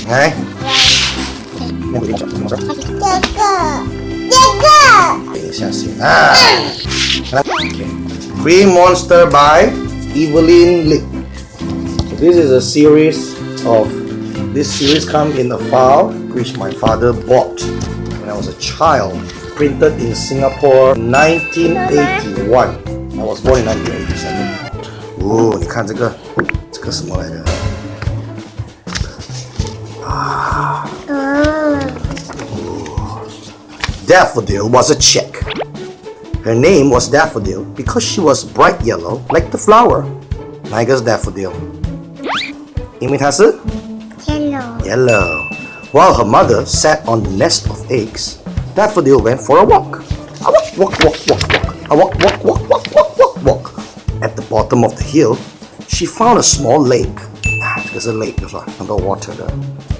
Okay? Green Monster by Evelyn Lip. So this is a series of. This series comes in a file which my father bought when I was a child. Printed in Singapore 1981. I was born in 1987. 哦，你看这个什么来的？Daffodil was a chick. Her name was Daffodil because she was bright yellow like the flower. 哪一个是 Daffodil？ 因为它是 yellow. While her mother sat on the nest of eggs, Daffodil went for a walk. A walk. A walk. At the bottom of the hill, she found a small lake. There's a lake, 就是很多 water 的。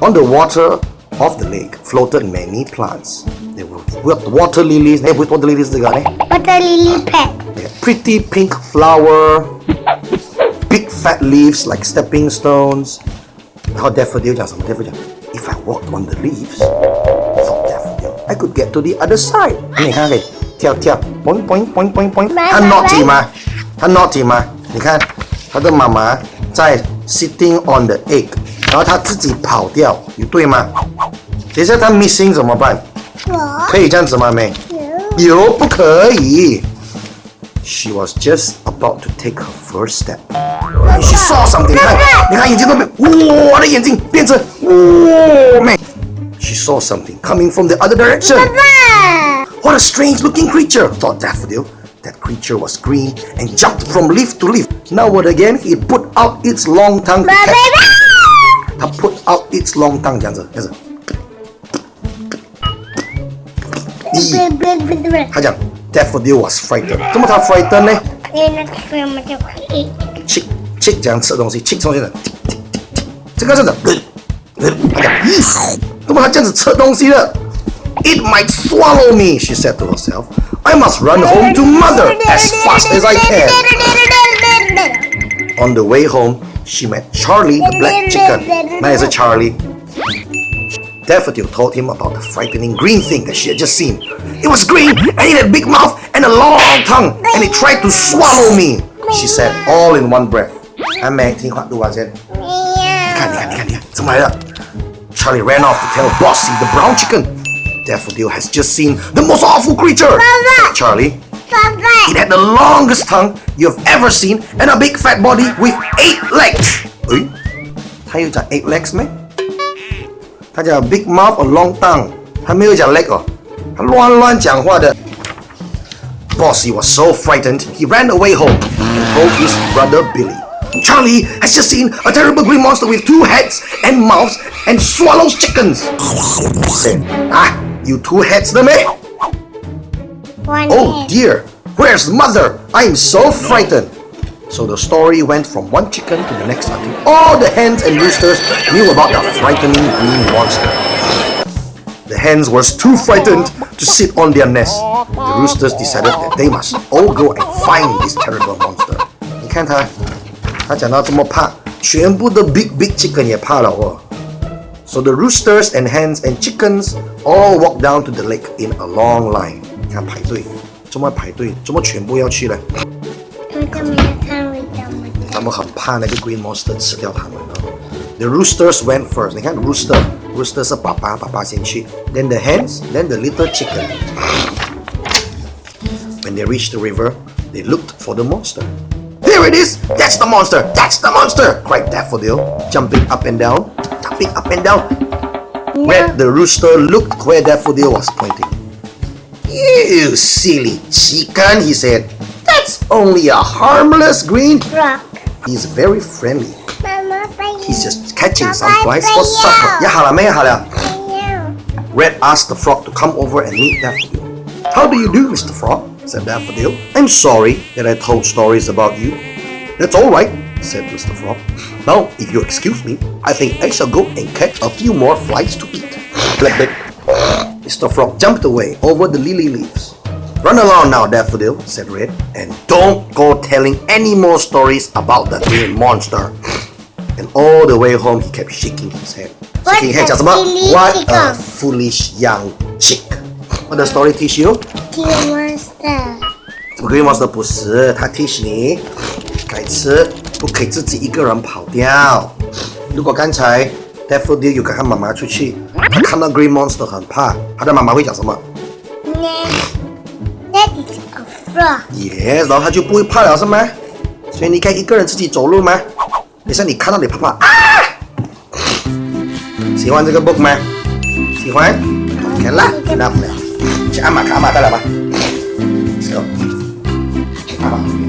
On the water of the lake floated many plants. They were water lilies. Water lilies 这个呢 ？Water lily pet. Pretty pink flower, big fat leaves like stepping stones. 然后 Daffodil 讲什么 ？Daffodil 讲 ，If I walked on the leaves, thought Daffodil, I could get to the other side. 你看，可以跳，boing boing boing boing boing。他 naughty 吗？他 naughty 吗？你看，他的妈妈在 sitting on the egg， 然后他自己跑掉，有对吗？等一下他 missing 怎么办？可以这样子吗，妹？有，不可以。She was just about to take her first step. She saw something. 你看眼睛都变，哇，我的眼睛变成，哇，妹。She saw something coming from the other direction. What a strange-looking creature, thought Daffodil. That creature was green and jumped from leaf to leaf. Now what again? It put out its long tongue to catch. 它 put out its long tongue 这样子。他讲 Daffodil was frightened. 怎么他 frightened 呢？因为那个什么就可以。chick 这样吃东西 ，chick 东西的，这个是的，他讲，怎么他这样子吃东西的 ？It might swallow me, she said to herself. I must run home to mother as fast as I can. On the way home, she met Charlie the black chicken. 那也是 Charlie. Daffodil told him about the frightening green thing that she had just seen. It was green and it had a big mouth and a long tongue and it tried to swallow me, she said all in one breath. 阿妹，听话，读完先。你看，怎么来了 ？Charlie ran off to tell Bossy the brown chicken. Daffodil has just seen the most awful creature. Charlie, it had the longest tongue you've ever seen and a big fat body with 8 legs. 诶，他有讲 8 legs 咩？他讲 big mouth or long tongue， 他没有讲 leg 哦，他乱讲话的。Bossy was so frightened, he ran away home and told his brother Billy. Charlie has just seen a terrible green monster with 2 heads and mouths and swallows chickens. He said, you 2 heads the man? Oh dear, where's mother? I am so frightened. So the story went from one chicken to the next until all the hens and roosters knew about the frightening green monster. The hens were too frightened to sit on their nest. The roosters decided that they must all go and find this terrible monster. 你看他讲到这么怕，全部的 big chicken 也怕了哦。So the roosters and hens and chickens all walked down to the lake in a long line. 你看排队，怎么排队？怎么全部要去呢？他们很怕那个 green monster 吃掉他们哦。The roosters went first. 你看 rooster 是爸爸先去。Then the hens, then the little chicken. When they reached the river, they looked for the monster. There it is! That's the monster! That's the monster! Cried Daffodil, jumping up and down. Where the rooster looked where Daffodil was pointing. You silly chicken, he said. That's only a harmless green rock. He's very friendly. Mama, He's just catching some flies for supper. 好了没有好了 Red asked the frog to come over and meet Daffodil. How do you do, Mr. Frog? Said Daffodil. I'm sorry that I told stories about you. That's all right, said Mr. Frog. Now, if you excuse me, I think I shall go and catch a few more flies to eat. Mr. Frog jumped away over the lily leaves. Run along now, Daffodil, said Red, and don't go telling any more stories about the green monster. And all the way home, he kept shaking his head. Shaking head 讲什么 silly ？What a chicken. foolish young chick. What does story teach you? Kill monster. Green monster 不是，它 teach 你改次不可以自己一个人跑掉。如果刚才 Daffodil 有跟他妈妈出去，他看到 Green monster 很怕，他的妈妈会讲什么 That is a frog. ？Yes，然后他就不会怕了，是吗？所以你可以一个人自己走路吗？等下你看到你爸爸啊！喜欢这个 book 吗？喜欢 ？OK 啦，enough 了，去阿玛卡阿玛带来吧。Let's go，阿玛。